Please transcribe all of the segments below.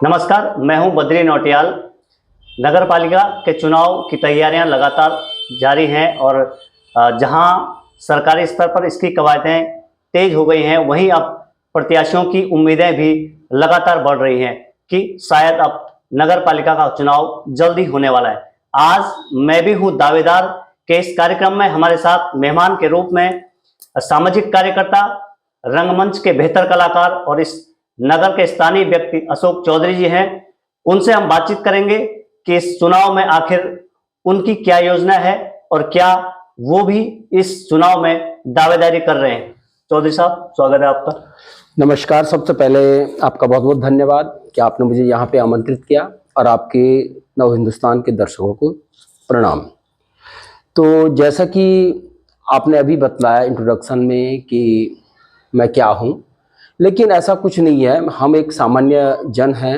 नमस्कार, मैं हूं बद्री नौटियाल। नगर पालिका के चुनाव की तैयारियां लगातार जारी हैं और जहां सरकारी स्तर पर इसकी कवायदें तेज हो गई हैं, वहीं अब प्रत्याशियों की उम्मीदें भी लगातार बढ़ रही हैं कि शायद अब नगर पालिका का चुनाव जल्दी होने वाला है। आज मैं भी हूं दावेदार के इस कार्यक्रम में हमारे साथ मेहमान के रूप में सामाजिक कार्यकर्ता, रंगमंच के बेहतर कलाकार और इस नगर के स्थानीय व्यक्ति अशोक चौधरी जी हैं। उनसे हम बातचीत करेंगे कि इस चुनाव में आखिर उनकी क्या योजना है और क्या वो भी इस चुनाव में दावेदारी कर रहे हैं। चौधरी साहब, स्वागत है आपका। नमस्कार। सबसे पहले आपका बहुत बहुत धन्यवाद कि आपने मुझे यहाँ पे आमंत्रित किया और आपके नव हिंदुस्तान के दर्शकों को प्रणाम। तो जैसा कि आपने अभी बतलाया इंट्रोडक्शन में कि मैं क्या हूँ, लेकिन ऐसा कुछ नहीं है। हम एक सामान्य जन हैं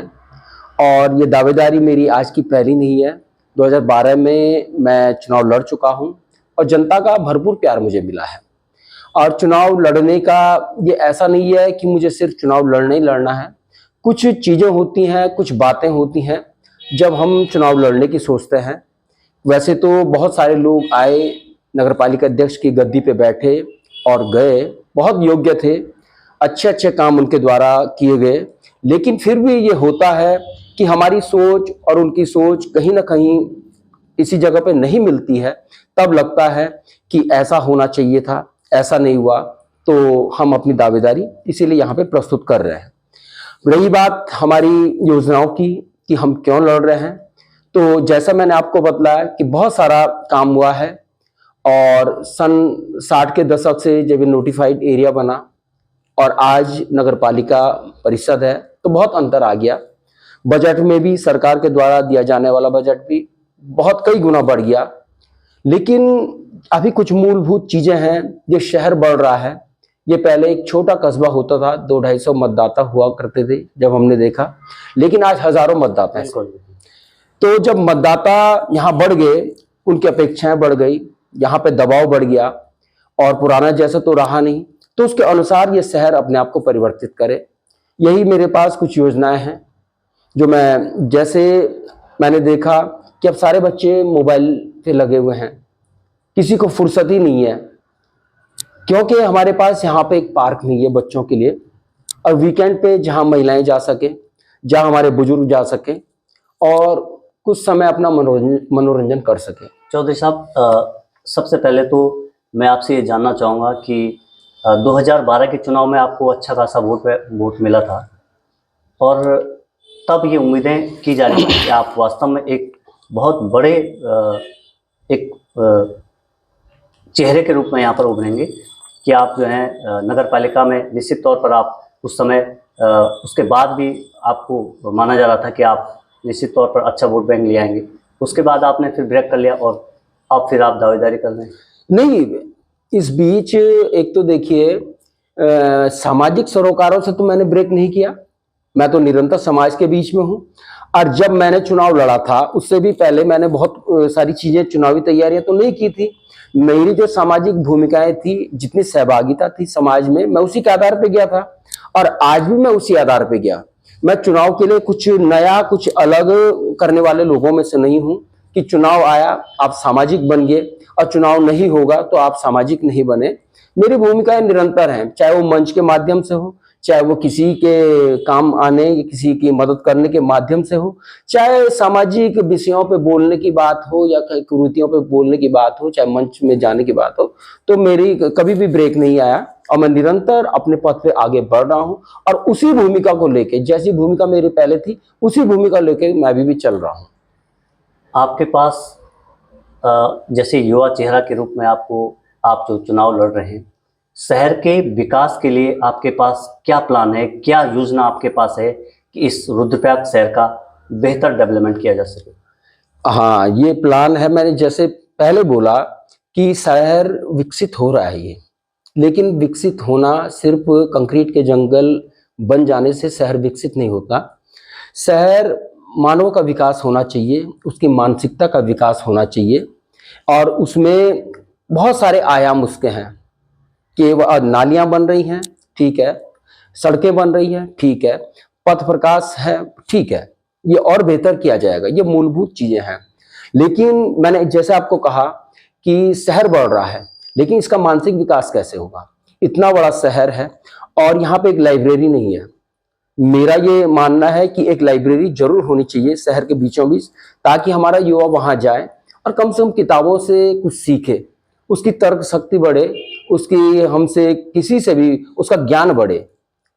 और ये दावेदारी मेरी आज की पहली नहीं है। 2012 में मैं चुनाव लड़ चुका हूँ और जनता का भरपूर प्यार मुझे मिला है। और चुनाव लड़ने का ये ऐसा नहीं है कि मुझे सिर्फ चुनाव लड़ना ही लड़ना है। कुछ चीज़ें होती हैं, कुछ बातें होती हैं जब हम चुनाव लड़ने की सोचते हैं। वैसे तो बहुत सारे लोग आए, नगरपालिका अध्यक्ष की गद्दी पे बैठे और गए, बहुत योग्य थे, अच्छे अच्छे काम उनके द्वारा किए गए, लेकिन फिर भी ये होता है कि हमारी सोच और उनकी सोच कहीं ना कहीं इसी जगह पे नहीं मिलती है। तब लगता है कि ऐसा होना चाहिए था, ऐसा नहीं हुआ, तो हम अपनी दावेदारी इसीलिए यहाँ पे प्रस्तुत कर रहे हैं। रही बात हमारी योजनाओं की कि हम क्यों लड़ रहे हैं, तो जैसा मैंने आपको बतलाया कि बहुत सारा काम हुआ है और सन 60 के दशक से जब ये नोटिफाइड एरिया बना और आज नगर पालिका परिषद है, तो बहुत अंतर आ गया। बजट में भी सरकार के द्वारा दिया जाने वाला बजट भी बहुत कई गुना बढ़ गया। लेकिन अभी कुछ मूलभूत चीजें हैं। ये शहर बढ़ रहा है। ये पहले एक छोटा कस्बा होता था, 200-250 मतदाता हुआ करते थे जब हमने देखा, लेकिन आज हजारों मतदाता हैं। तो जब मतदाता यहाँ बढ़ गए, उनकी अपेक्षाएं बढ़ गई, यहाँ पे दबाव बढ़ गया और पुराना जैसा तो रहा नहीं, तो उसके अनुसार ये शहर अपने आप को परिवर्तित करे। यही मेरे पास कुछ योजनाएं हैं जो मैंने देखा कि अब सारे बच्चे मोबाइल पे लगे हुए हैं, किसी को फुर्सत ही नहीं है, क्योंकि हमारे पास यहाँ पे एक पार्क नहीं है बच्चों के लिए, और वीकेंड पे जहाँ महिलाएं जा सके, जहाँ हमारे बुजुर्ग जा सके और कुछ समय अपना मनोरंजन कर सके। चौधरी साहब, सबसे पहले तो मैं आपसे ये जानना चाहूँगा कि 2012 के चुनाव में आपको अच्छा खासा वोट मिला था और तब ये उम्मीदें की जा रही थी कि आप वास्तव में एक बहुत बड़े एक चेहरे के रूप में यहाँ पर उभरेंगे कि आप जो है नगर पालिका में निश्चित तौर पर आप उस समय उसके बाद भी आपको माना जा रहा था कि आप निश्चित तौर पर अच्छा वोट बैंक ले आएंगे। उसके बाद आपने फिर ब्रेक कर लिया और अब फिर आप दावेदारी कर रहे हैं। नहीं, इस बीच एक तो देखिए, सामाजिक सरोकारों से तो मैंने ब्रेक नहीं किया। मैं तो निरंतर समाज के बीच में हूँ। और जब मैंने चुनाव लड़ा था उससे भी पहले मैंने बहुत सारी चीजें, चुनावी तैयारियां तो नहीं की थी। मेरी जो सामाजिक भूमिकाएं थी, जितनी सहभागिता थी समाज में, मैं उसी के आधार पे गया था और आज भी मैं उसी आधार पे गया। मैं चुनाव के लिए कुछ नया, कुछ अलग करने वाले लोगों में से नहीं हूँ कि चुनाव आया आप सामाजिक बन गए और चुनाव नहीं होगा तो आप सामाजिक नहीं बने। मेरी भूमिकाएं निरंतर हैं, चाहे वो मंच के माध्यम से हो, चाहे वो किसी के काम आने, किसी की मदद करने के माध्यम से हो, चाहे सामाजिक विषयों पे बोलने की बात हो या कुरीतियों पे बोलने की बात हो, चाहे मंच में जाने की बात हो, तो मेरी कभी भी ब्रेक नहीं आया और मैं निरंतर अपने पथ पे आगे बढ़ रहा हूँ। और उसी भूमिका को लेके, जैसी भूमिका मेरी पहले थी, उसी भूमिका लेके मैं भी चल रहा हूँ। आपके पास जैसे युवा चेहरा के रूप में आप जो चुनाव लड़ रहे हैं, शहर के विकास के लिए आपके पास क्या प्लान है, क्या योजना आपके पास है कि इस रुद्रप्रयाग शहर का बेहतर डेवलपमेंट किया जा सके? हाँ, ये प्लान है। मैंने जैसे पहले बोला कि शहर विकसित हो रहा है ये, लेकिन विकसित होना सिर्फ कंक्रीट के जंगल बन जाने से शहर विकसित नहीं होता। शहर मानव का विकास होना चाहिए, उसकी मानसिकता का विकास होना चाहिए और उसमें बहुत सारे आयाम उसके हैं कि नालियां बन रही हैं, ठीक है, सड़कें बन रही हैं, ठीक है, पथ प्रकाश है, ठीक है, ये और बेहतर किया जाएगा, ये मूलभूत चीजें हैं। लेकिन मैंने जैसे आपको कहा कि शहर बढ़ रहा है, लेकिन इसका मानसिक विकास कैसे होगा? इतना बड़ा शहर है और यहाँ पे एक लाइब्रेरी नहीं है। मेरा ये मानना है कि एक लाइब्रेरी जरूर होनी चाहिए शहर के बीचों बीच, ताकि हमारा युवा वहां जाए और कम से कम किताबों से कुछ सीखे, उसकी तर्क शक्ति बढ़े, उसकी हमसे किसी से भी उसका ज्ञान बढ़े,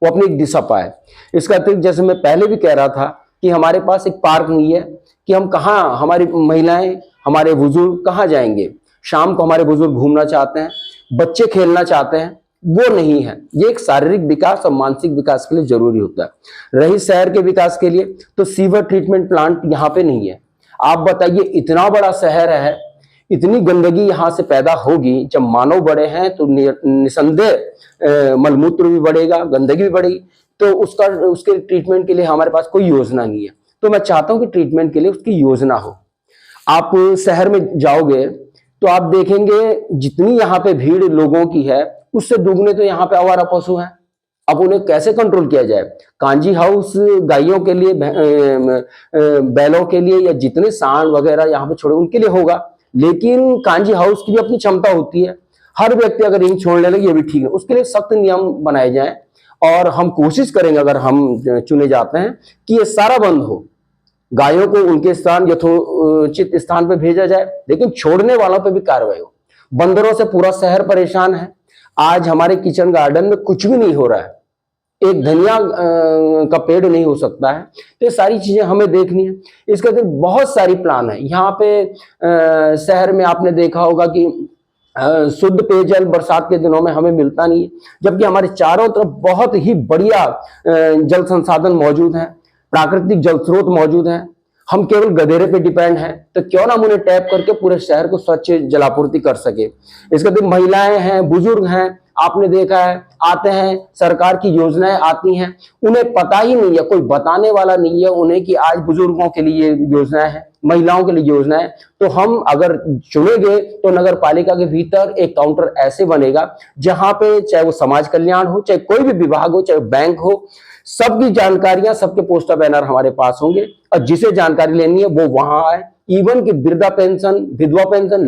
वो अपनी एक दिशा पाए। इसका अतिरिक्त जैसे मैं पहले भी कह रहा था कि हमारे पास एक पार्क नहीं है, कि हम कहाँ, हमारी महिलाएं, हमारे बुजुर्ग कहाँ जाएंगे? शाम को हमारे बुजुर्ग घूमना चाहते हैं, बच्चे खेलना चाहते हैं, वो नहीं है। ये एक शारीरिक विकास और मानसिक विकास के लिए जरूरी होता है। रही शहर के विकास के लिए, तो सीवर ट्रीटमेंट प्लांट यहाँ पे नहीं है। आप बताइए, इतना बड़ा शहर है, इतनी गंदगी यहाँ से पैदा होगी। जब मानव बड़े हैं तो निसंदेह मलमूत्र भी बढ़ेगा, गंदगी भी बढ़ेगी, तो उसके ट्रीटमेंट के लिए हमारे पास कोई योजना नहीं है। तो मैं चाहता हूँ कि ट्रीटमेंट के लिए उसकी योजना हो। आप शहर में जाओगे तो आप देखेंगे जितनी यहाँ पे भीड़ लोगों की है, उससे दुगने तो यहाँ पे आवारा पशु हैं। अब उन्हें कैसे कंट्रोल किया जाए? कांजी हाउस गायों के लिए, बैलों के लिए, या जितने सांड वगैरह यहाँ पे छोड़े उनके लिए होगा, लेकिन कांजी हाउस की भी अपनी क्षमता होती है। हर व्यक्ति अगर रिंग छोड़ने लगे, ये भी ठीक है, उसके लिए सख्त नियम बनाए जाए। और हम कोशिश करेंगे, अगर हम चुने जाते हैं, कि ये सारा बंद हो, गायों को उनके स्थान, यथोचित स्थान पे भेजा जाए, लेकिन छोड़ने वालों पे भी कार्रवाई हो। बंदरों से पूरा शहर परेशान है। आज हमारे किचन गार्डन में कुछ भी नहीं हो रहा है, एक धनिया का पेड़ नहीं हो सकता है। तो ये सारी चीजें हमें देखनी है। इसके अंदर बहुत सारी प्लान है। यहाँ पे शहर में आपने देखा होगा कि शुद्ध पेयजल बरसात के दिनों में हमें मिलता नहीं है, जबकि हमारे चारों तरफ बहुत ही बढ़िया जल संसाधन मौजूद हैं, प्राकृतिक जल स्रोत मौजूद हैं। हम केवल गधेरे पे डिपेंड हैं, तो क्यों ना हम उन्हें टैप करके पूरे शहर को स्वच्छ जलापूर्ति कर सके। इसके बाद महिलाएं हैं, बुजुर्ग हैं, आपने देखा है, आते हैं, सरकार की योजनाएं आती हैं, उन्हें पता ही नहीं है, कोई बताने वाला नहीं है उन्हें कि आज बुजुर्गों के लिए योजनाएं हैं, महिलाओं के लिए योजनाएं। तो हम अगर चुनेंगे तो नगर पालिका के भीतर एक काउंटर ऐसे बनेगा जहां पे चाहे वो समाज कल्याण हो, चाहे कोई भी विभाग हो, चाहे बैंक हो, सबकी जानकारियां, सबके पोस्टर बैनर हमारे पास होंगे, और जिसे जानकारी लेनी है वो वहां आए। इवन कि वृद्धा पेंशन, विधवा पेंशन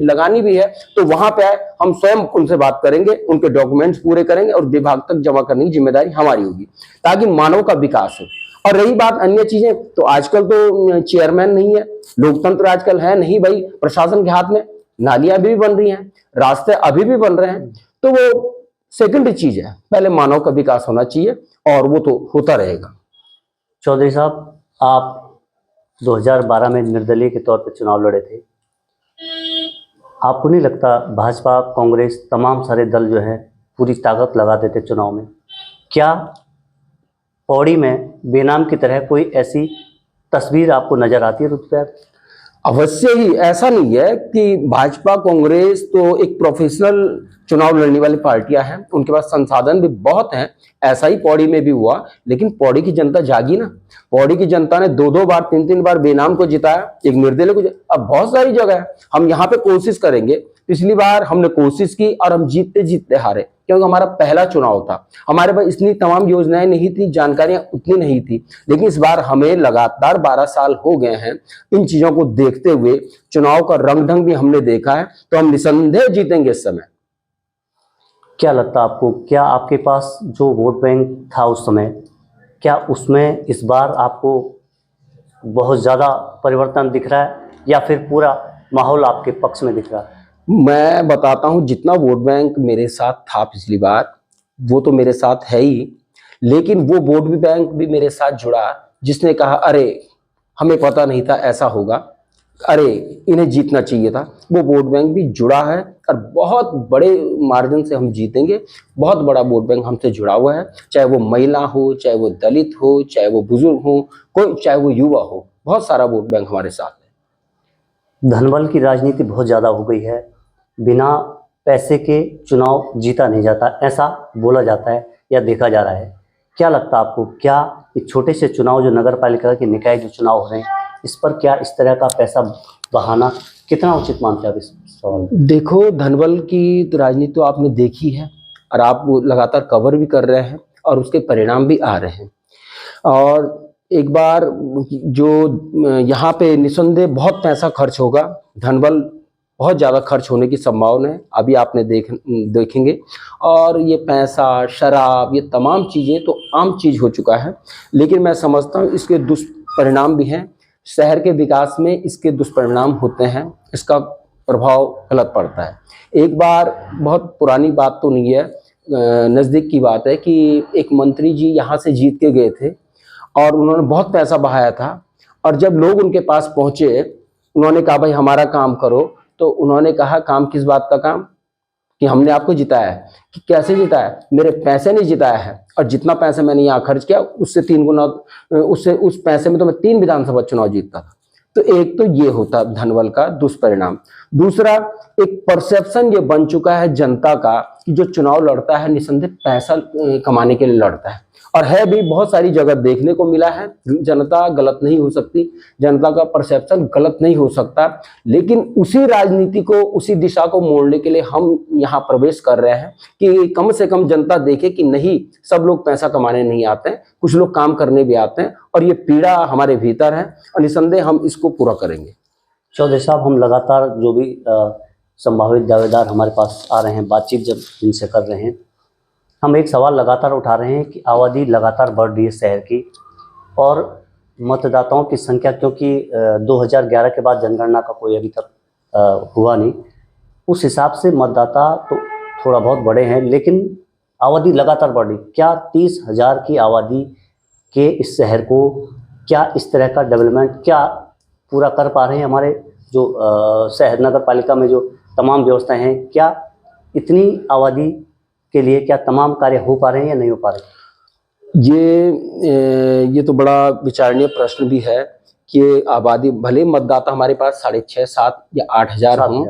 लगानी भी है तो वहां पे आए, हम स्वयं उनसे बात करेंगे, उनके डॉक्यूमेंट्स पूरे करेंगे और विभाग तक जमा करने की जिम्मेदारी हमारी होगी, ताकि मानव का विकास हो। और रही बात अन्य चीजें, तो आजकल तो चेयरमैन नहीं है, लोकतंत्र आजकल है नहीं भाई, प्रशासन के हाथ में। नालियां अभी भी बन रही हैं, रास्ते अभी भी बन रहे हैं, तो वो सेकेंडरी चीज है, पहले मानव का विकास होना चाहिए, और वो तो होता रहेगा। चौधरी साहब, आप 2012 में निर्दलीय के तौर पर चुनाव लड़े थे। आपको नहीं लगता भाजपा, कांग्रेस, तमाम सारे दल जो है पूरी ताकत लगा देते चुनाव में? क्या पौड़ी में बेनाम की तरह कोई ऐसी तस्वीर आपको नजर आती है रुतबा? अवश्य ही। ऐसा नहीं है कि भाजपा कांग्रेस तो एक प्रोफेशनल चुनाव लड़ने वाली पार्टियां हैं, उनके पास संसाधन भी बहुत हैं। ऐसा ही पौड़ी में भी हुआ, लेकिन पौड़ी की जनता जागी ना। पौड़ी की जनता ने 2-2 बार, 3-3 बार बेनाम को जिताया, एक निर्दलीय को। अब बहुत सारी जगह है, हम यहाँ पे कोशिश करेंगे। पिछली बार हमने कोशिश की और हम जीतते जीतते हारे, क्योंकि हमारा पहला चुनाव था, हमारे पास इतनी तमाम योजनाएं नहीं थी, जानकारियां उतनी नहीं थी। लेकिन इस बार हमें लगातार 12 साल हो गए हैं इन चीजों को देखते हुए, चुनाव का रंग ढंग भी हमने देखा है, तो हम निसंदेह जीतेंगे इस समय। क्या लगता है आपको, क्या आपके पास जो वोट बैंक था उस समय, क्या उसमें इस बार आपको बहुत ज़्यादा परिवर्तन दिख रहा है, या फिर पूरा माहौल आपके पक्ष में दिख रहा है? मैं बताता हूं, जितना वोट बैंक मेरे साथ था पिछली बार, वो तो मेरे साथ है ही, लेकिन वो वोट बैंक भी मेरे साथ जुड़ा जिसने कहा अरे हमें पता नहीं था ऐसा होगा, अरे इन्हें जीतना चाहिए था। वो वोट बैंक भी जुड़ा है और बहुत बड़े मार्जिन से हम जीतेंगे। बहुत बड़ा वोट बैंक हमसे जुड़ा हुआ है, चाहे वो महिला हो, चाहे वो दलित हो, चाहे वो बुजुर्ग हो, कोई, चाहे वो युवा हो, बहुत सारा वोट बैंक हमारे साथ है। धनबल की राजनीति बहुत ज़्यादा हो गई है, बिना पैसे के चुनाव जीता नहीं जाता, ऐसा बोला जाता है या देखा जा रहा है। क्या लगता है आपको, क्या इस छोटे से चुनाव जो नगर पालिका के निकाय जो चुनाव हो रहे हैं, इस पर क्या इस तरह का पैसा बहाना कितना उचित मानते हैं आप इस सवाल? देखो, धनबल की राजनीति तो आपने देखी है और आप लगातार कवर भी कर रहे हैं और उसके परिणाम भी आ रहे हैं। और एक बार जो यहाँ पे निसंदेह बहुत पैसा खर्च होगा, धनबल बहुत ज़्यादा खर्च होने की संभावना है, अभी आपने देखेंगे। और ये पैसा, शराब, ये तमाम चीज़ें तो आम चीज़ हो चुका है, लेकिन मैं समझता हूँ इसके दुष्परिणाम भी हैं। शहर के विकास में इसके दुष्परिणाम होते हैं, इसका प्रभाव गलत पड़ता है। एक बार, बहुत पुरानी बात तो नहीं है, नज़दीक की बात है कि एक मंत्री जी यहाँ से जीत के गए थे और उन्होंने बहुत पैसा बहाया था, और जब लोग उनके पास पहुँचे, उन्होंने कहा भाई हमारा काम करो, तो उन्होंने कहा काम किस बात का काम, कि हमने आपको जिताया है। कि कैसे जिताया है? मेरे पैसे नहीं जिताया है, और जितना पैसा मैंने यहाँ खर्च किया उससे 3 गुना, उससे उस पैसे में तो मैं 3 विधानसभा चुनाव जीतता था। तो एक तो ये होता धनबल का दुष्परिणाम। दूसरा, एक परसेप्शन ये बन चुका है जनता का कि जो चुनाव लड़ता है निसंदेह पैसा कमाने के लिए लड़ता है, और है भी बहुत सारी जगह देखने को मिला है। जनता गलत नहीं हो सकती, जनता का परसेप्शन गलत नहीं हो सकता, लेकिन उसी राजनीति को, उसी दिशा को मोड़ने के लिए हम यहाँ प्रवेश कर रहे हैं कि कम से कम जनता देखे कि नहीं, सब लोग पैसा कमाने नहीं आते हैं, कुछ लोग काम करने भी आते हैं, और ये पीड़ा हमारे भीतर है और निसंदेह हम इसको पूरा करेंगे। चौधरी साहब, हम लगातार जो भी संभावित दावेदार हमारे पास आ रहे हैं, बातचीत जब जिनसे कर रहे हैं, हम एक सवाल लगातार उठा रहे हैं कि आबादी लगातार बढ़ रही है शहर की, और मतदाताओं की संख्या, क्योंकि 2011 के बाद जनगणना का कोई अभी तक हुआ नहीं, उस हिसाब से मतदाता तो थोड़ा बहुत बढ़े हैं, लेकिन आबादी लगातार बढ़ रही। क्या 30,000 की आबादी के इस शहर को, क्या इस तरह का डेवलपमेंट क्या पूरा कर पा रहे हैं हमारे जो शहर नगर पालिका में जो तमाम व्यवस्थाएं हैं, क्या इतनी आबादी के लिए क्या तमाम कार्य हो पा रहे हैं या नहीं हो पा रहे? ये तो बड़ा विचारणीय प्रश्न भी है कि आबादी, भले मतदाता हमारे पास 6.5, 7 या 8,000 हों,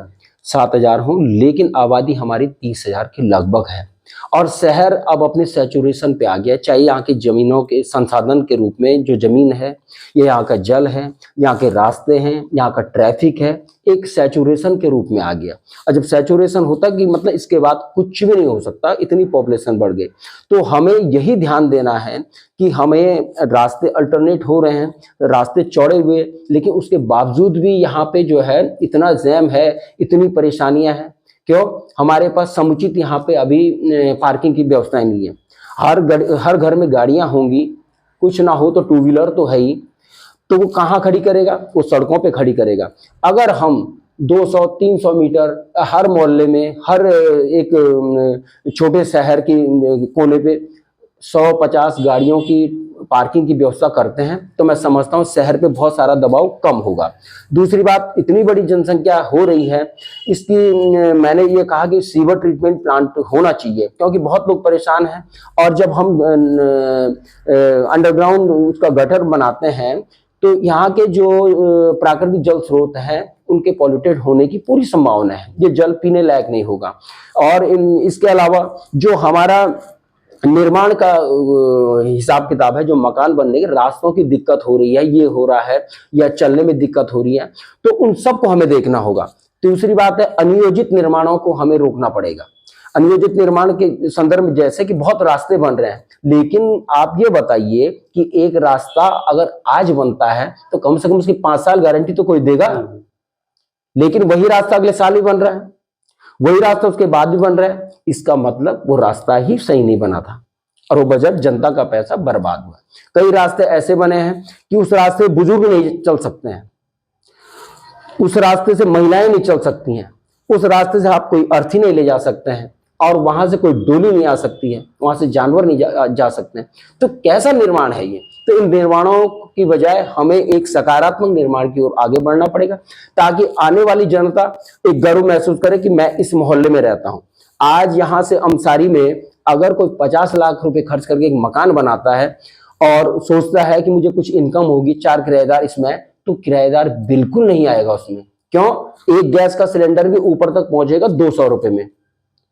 7,000 हों, लेकिन आबादी हमारी 30,000 के लगभग है। और शहर अब अपने सैचुरेशन पे आ गया, चाहे यहाँ की जमीनों के संसाधन के रूप में जो जमीन है, ये यहाँ का जल है, यहाँ के रास्ते हैं, यहाँ का ट्रैफिक है, एक सैचुरेशन के रूप में आ गया। और जब सैचुरेशन होता कि मतलब इसके बाद कुछ भी नहीं हो सकता, इतनी पॉपुलेशन बढ़ गई। तो हमें यही ध्यान देना है कि हमें रास्ते अल्टरनेट हो रहे हैं, रास्ते चौड़े हुए, लेकिन उसके बावजूद भी यहाँ पे जो है इतना जैम है, इतनी परेशानियां हैं। क्यों? हमारे पास समुचित यहाँ पे अभी पार्किंग की व्यवस्थाएं नहीं है। हर घर में गाड़ियां होंगी, कुछ ना हो तो 2 व्हीलर तो है ही, तो वो कहाँ खड़ी करेगा? वो सड़कों पे खड़ी करेगा। अगर हम 200-300 मीटर हर मोहल्ले में, हर एक छोटे शहर की कोने पे 100-50 गाड़ियों की पार्किंग की व्यवस्था करते हैं, तो मैं समझता हूँ शहर पे बहुत सारा दबाव कम होगा। दूसरी बात, इतनी बड़ी जनसंख्या हो रही है, इसकी मैंने ये कहा कि सीवर ट्रीटमेंट प्लांट होना चाहिए, क्योंकि बहुत लोग परेशान हैं। और जब हम अंडरग्राउंड उसका गटर बनाते हैं, तो यहाँ के जो प्राकृतिक जल स्रोत हैं उनके पॉल्यूटेड होने की पूरी संभावना है, ये जल पीने लायक नहीं होगा। और इसके अलावा जो हमारा निर्माण का हिसाब किताब है, जो मकान बनने के रास्तों की दिक्कत हो रही है, ये हो रहा है, या चलने में दिक्कत हो रही है, तो उन सबको हमें देखना होगा। दूसरी बात है, अनियोजित निर्माणों को हमें रोकना पड़ेगा। अनियोजित निर्माण के संदर्भ में जैसे कि बहुत रास्ते बन रहे हैं, लेकिन आप ये बताइए कि एक रास्ता अगर आज बनता है तो कम से कम उसकी 5 साल गारंटी तो कोई देगा, लेकिन वही रास्ता अगले साल ही बन रहा है, वही रास्ता उसके बाद भी बन रहा है। इसका मतलब वो रास्ता ही सही नहीं बना था, और वो बजट जनता का पैसा बर्बाद हुआ। कई रास्ते ऐसे बने हैं कि उस रास्ते बुजुर्ग नहीं चल सकते हैं, उस रास्ते से महिलाएं नहीं चल सकती हैं, उस रास्ते से आप कोई अर्थी नहीं ले जा सकते हैं, और वहां से कोई डोली नहीं आ सकती है, वहां से जानवर नहीं जा सकते हैं। तो कैसा निर्माण है ये? तो इन निर्माणों की बजाय हमें एक सकारात्मक निर्माण की ओर आगे बढ़ना पड़ेगा, ताकि आने वाली जनता एक गर्व महसूस करे कि मैं इस मोहल्ले में रहता हूं। आज यहां से अमसारी में अगर कोई 50 लाख रुपए खर्च करके एक मकान बनाता है और सोचता है कि मुझे कुछ इनकम होगी, 4 किराएदार इसमें, तो किराएदार बिल्कुल नहीं आएगा उसमें। क्यों? एक गैस का सिलेंडर भी ऊपर तक पहुंचेगा 200 रुपए में,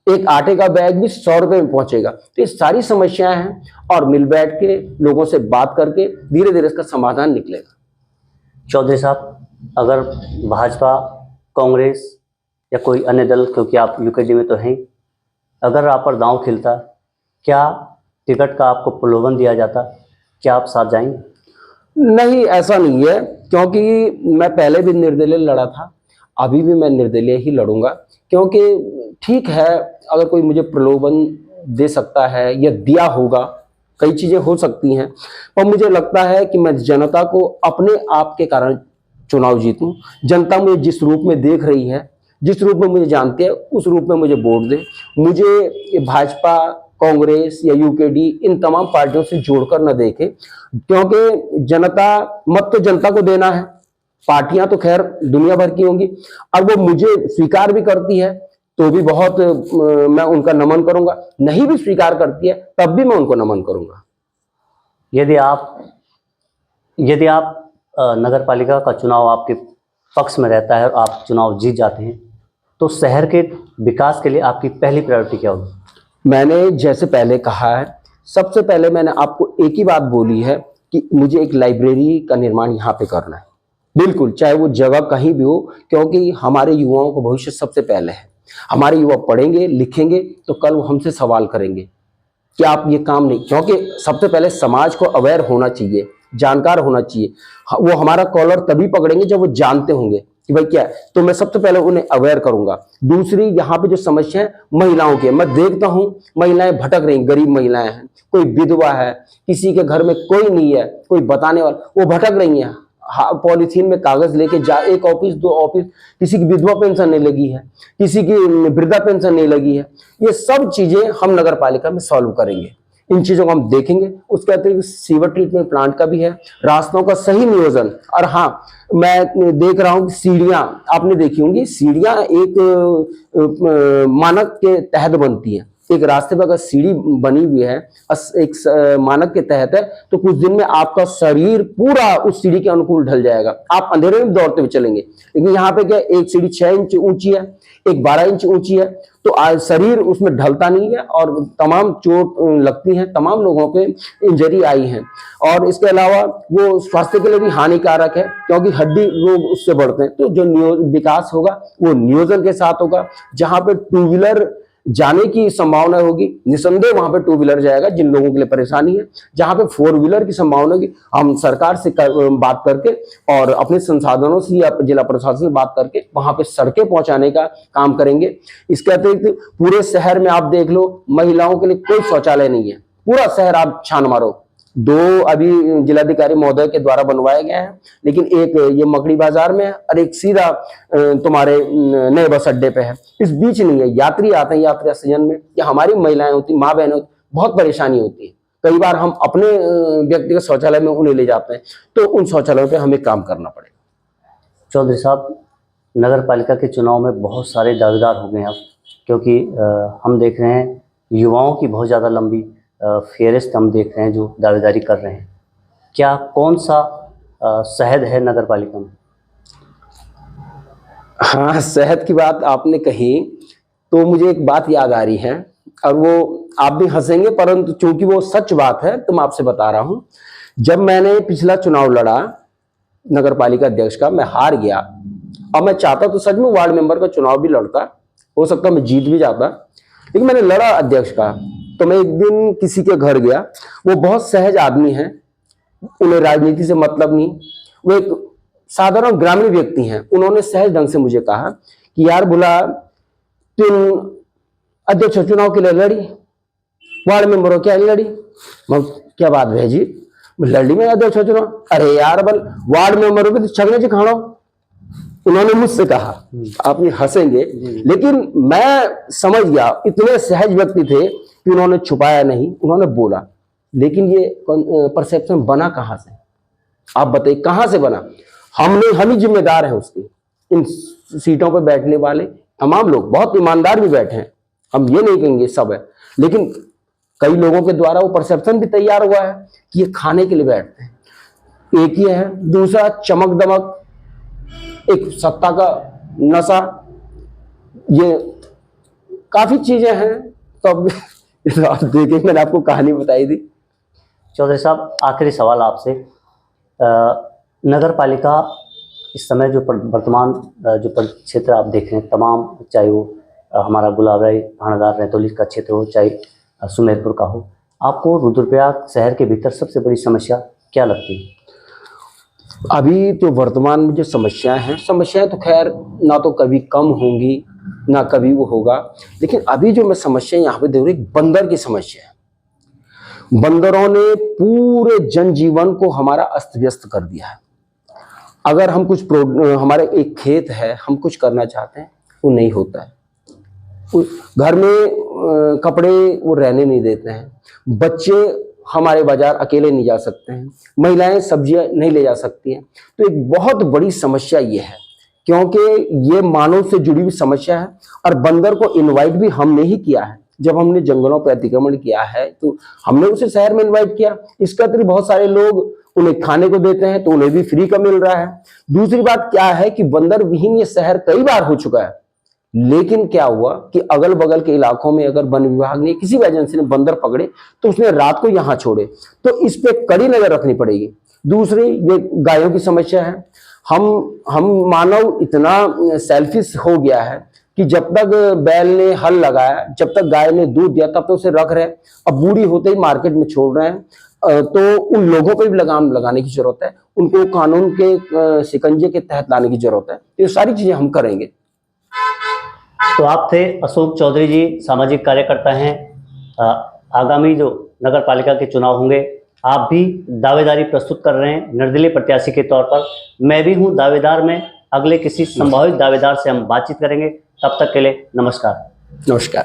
एक आटे का बैग भी 100 रुपए में पहुंचेगा। तो ये सारी समस्याएं हैं, और मिल बैठ के लोगों से बात करके धीरे धीरे इसका समाधान निकलेगा। चौधरी साहब, अगर भाजपा, कांग्रेस या कोई अन्य दल, क्योंकि आप यूकेडी में तो हैं, अगर आप पर दांव खिलता, क्या टिकट का आपको प्रलोभन दिया जाता क्या आप साथ जाएंगे? नहीं, ऐसा नहीं है, क्योंकि मैं पहले भी निर्दलीय लड़ा था, अभी भी मैं निर्दलीय ही लड़ूंगा। क्योंकि ठीक है, अगर कोई मुझे प्रलोभन दे सकता है या दिया होगा, कई चीजें हो सकती हैं, पर मुझे लगता है कि मैं जनता को अपने आप के कारण चुनाव जीतूं। जनता मुझे जिस रूप में देख रही है, जिस रूप में मुझे जानती है, उस रूप में मुझे वोट दे। मुझे ये भाजपा, कांग्रेस या यूकेडी इन तमाम पार्टियों से जोड़कर न देखे, क्योंकि जनता, मत तो जनता को देना है। पार्टियां तो खैर दुनिया भर की होंगी, अब वो मुझे स्वीकार भी करती है तो भी बहुत मैं उनका नमन करूंगा, नहीं भी स्वीकार करती है तब भी मैं उनको नमन करूंगा। यदि आप नगर पालिका का चुनाव आपके पक्ष में रहता है और आप चुनाव जीत जाते हैं, तो शहर के विकास के लिए आपकी पहली प्रायोरिटी क्या होगी? मैंने जैसे पहले कहा है, सबसे पहले मैंने आपको एक ही बात बोली है कि मुझे एक लाइब्रेरी का निर्माण यहाँ पे करना है। बिल्कुल, चाहे वो जगह कहीं भी हो, क्योंकि हमारे युवाओं को भविष्य सबसे पहले है। हमारे युवा पढ़ेंगे लिखेंगे तो कल वो हमसे सवाल करेंगे कि आप ये काम नहीं, क्योंकि सबसे पहले समाज को अवेयर होना चाहिए, जानकार होना चाहिए। वो हमारा कॉलर तभी पकड़ेंगे जब वो जानते होंगे कि भाई क्या है, तो मैं सबसे पहले उन्हें अवेयर करूंगा। दूसरी, यहाँ पे जो समस्या है महिलाओं की, मैं देखता हूँ महिलाएं भटक रही, गरीब महिलाएं हैं, कोई विधवा है, किसी के घर में कोई नहीं है, कोई बताने वाला, वो भटक रही है। पॉलिथीन में कागज लेके जा, एक ऑफिस दो ऑफिस, किसी की विधवा पेंशन नहीं लगी है, किसी की वृद्धा पेंशन नहीं लगी है। ये सब चीजें हम नगर पालिका में सॉल्व करेंगे, इन चीजों को हम देखेंगे। उसके अतिरिक्त सीवर ट्रीटमेंट प्लांट का भी है, रास्तों का सही नियोजन। और हाँ, मैं देख रहा हूँ कि सीढ़ियां आपने देखी होंगी, सीढ़ियां एक मानक के तहत बनती है। एक रास्ते पर अगर सीढ़ी बनी हुई है, एक मानक के तहत है, तो कुछ दिन में आपका शरीर पूरा उस सीढ़ी के अनुकूल ढल जाएगा, आप अंधेरे में दौड़ते हुए चलेंगे। लेकिन यहाँ पे क्या, एक सीढ़ी 6 इंच ऊंची है, एक 12 इंच ऊंची है, तो आज शरीर उसमें ढलता नहीं है और तमाम चोट लगती है, तमाम लोगों के इंजरी आई है। और इसके अलावा वो स्वास्थ्य के लिए भी हानिकारक है, क्योंकि हड्डी रोग उससे बढ़ते हैं। तो जो विकास होगा वो नियोजन के साथ होगा। जहां पे टू व्हीलर जाने की संभावना होगी, निसंदेह वहां पे टू व्हीलर जाएगा, जिन लोगों के लिए परेशानी है। जहां पे 4 व्हीलर की संभावना होगी, हम सरकार से बात करके और अपने संसाधनों से या जिला प्रशासन से बात करके वहां पे सड़कें पहुंचाने का काम करेंगे। इसके अतिरिक्त पूरे शहर में आप देख लो, महिलाओं के लिए कोई शौचालय नहीं है, पूरा शहर आप छान मारो। 2 अभी जिलाधिकारी महोदय के द्वारा बनवाए गए हैं, लेकिन एक ये मकड़ी बाजार में है और एक सीधा तुम्हारे नए बस अड्डे पे है, इस बीच नहीं है। यात्री आते हैं, यात्रा सीजन में, या हमारी महिलाएं होती, माँ बहनें होती, बहुत परेशानी होती है। कई बार हम अपने व्यक्तिगत शौचालय में उन्हें ले जाते हैं, तो उन शौचालयों पे हमें काम करना पड़ेगा। चौधरी साहब, नगर पालिका के चुनाव में बहुत सारे दावेदार हो गए अब, क्योंकि हम देख रहे हैं युवाओं की बहुत ज़्यादा लंबी फेहरिस्त हम देख रहे हैं जो दावेदारी कर रहे हैं। क्या कौन सा शहद है नगर पालिका में? हाँ, शहद की बात आपने कही तो मुझे एक बात याद आ रही है, और वो आप भी हंसेंगे, परंतु चूंकि वो सच बात है तो मैं आपसे बता रहा हूं। जब मैंने पिछला चुनाव लड़ा नगर पालिका अध्यक्ष का, मैं हार गया, और मैं चाहता तो सच में वार्ड मेंबर का चुनाव भी लड़ता, हो सकता मैं जीत भी जाता, लेकिन मैंने लड़ा अध्यक्ष का। तो मैं एक दिन किसी के घर गया, वो बहुत सहज आदमी है, उन्हें राजनीति से मतलब नहीं, वो एक साधारण ग्रामीण व्यक्ति हैं। उन्होंने सहज ढंग से मुझे कहा कि यार बुला, तुम अध्यक्ष चुनाव के लिए लड़ी, वार्ड मेंबर हो क्या लड़ी? मैं क्या बात है जी, लड़ी में अध्यक्ष चुनाव? अरे यार बल वार्ड मेंबर हो तो छगने से खाड़ो, उन्होंने मुझसे कहा। आप ये हंसेंगे, लेकिन मैं समझ गया, इतने सहज व्यक्ति थे कि उन्होंने छुपाया नहीं, उन्होंने बोला। लेकिन ये परसेप्शन बना कहां से, आप बताइए कहां से बना? हम ही जिम्मेदार हैं उसकी। इन सीटों पर बैठने वाले तमाम लोग बहुत ईमानदार भी बैठे हैं, हम ये नहीं कहेंगे सब है, लेकिन कई लोगों के द्वारा वो परसेप्शन भी तैयार हुआ है कि ये खाने के लिए बैठते हैं। एक ये है, दूसरा चमक दमक, एक सत्ता का नशा, ये काफी चीजें हैं। तो अब आप देखिए, मैंने आपको कहानी बताई थी। चौधरी साहब, आखिरी सवाल आपसे, नगर पालिका इस समय जो वर्तमान जो क्षेत्र आप देख रहे हैं तमाम, चाहे वो हमारा गुलाबराय भानादार रैतौली का क्षेत्र हो, चाहे सुमेरपुर का हो, आपको रुद्रप्रयाग शहर के भीतर सबसे बड़ी समस्या क्या लगती है? अभी तो वर्तमान में जो समस्याएं तो खैर ना तो कभी कम होंगी ना कभी वो होगा, लेकिन अभी जो मैं समस्या यहाँ पे देख रही हूँ, बंदर की समस्या है। बंदरों ने पूरे जनजीवन को हमारा अस्त व्यस्त कर दिया है। अगर हम हमारे एक खेत है, हम कुछ करना चाहते हैं, वो नहीं होता है। घर में कपड़े वो रहने नहीं देते हैं, बच्चे हमारे बाजार अकेले नहीं जा सकते हैं, महिलाएं सब्जियां नहीं ले जा सकती हैं। तो एक बहुत बड़ी समस्या ये है, क्योंकि ये मानव से जुड़ी हुई समस्या है। और बंदर को इनवाइट भी हमने ही किया है। जब हमने जंगलों पर अतिक्रमण किया है तो हमने उसे शहर में इनवाइट किया। इसका अतिरिक्त बहुत सारे लोग उन्हें खाने को देते हैं तो उन्हें भी फ्री का मिल रहा है। दूसरी बात क्या है कि बंदर विहीन ये शहर कई बार हो चुका है, लेकिन क्या हुआ कि अगल बगल के इलाकों में अगर वन विभाग ने किसी भी एजेंसी ने बंदर पकड़े तो उसने रात को यहां छोड़े, तो इस पे कड़ी नजर रखनी पड़ेगी। दूसरी ये गायों की समस्या है। हम मानव इतना सेल्फिश हो गया है कि जब तक बैल ने हल लगाया, जब तक गाय ने दूध दिया, तब तो उसे रख रहे हैं। अब बूढ़ी होते ही मार्केट में छोड़ रहे हैं। तो उन लोगों पर भी लगाम लगाने की जरूरत है, उनको कानून के शिकंजे के तहत लाने की जरूरत है। ये सारी चीजें हम करेंगे। तो आप थे अशोक चौधरी जी, सामाजिक कार्यकर्ता हैं। आगामी जो नगर पालिका के चुनाव होंगे, आप भी दावेदारी प्रस्तुत कर रहे हैं निर्दलीय प्रत्याशी के तौर पर। मैं भी हूं दावेदार में। अगले किसी संभावित दावेदार से हम बातचीत करेंगे। तब तक के लिए नमस्कार। नमस्कार।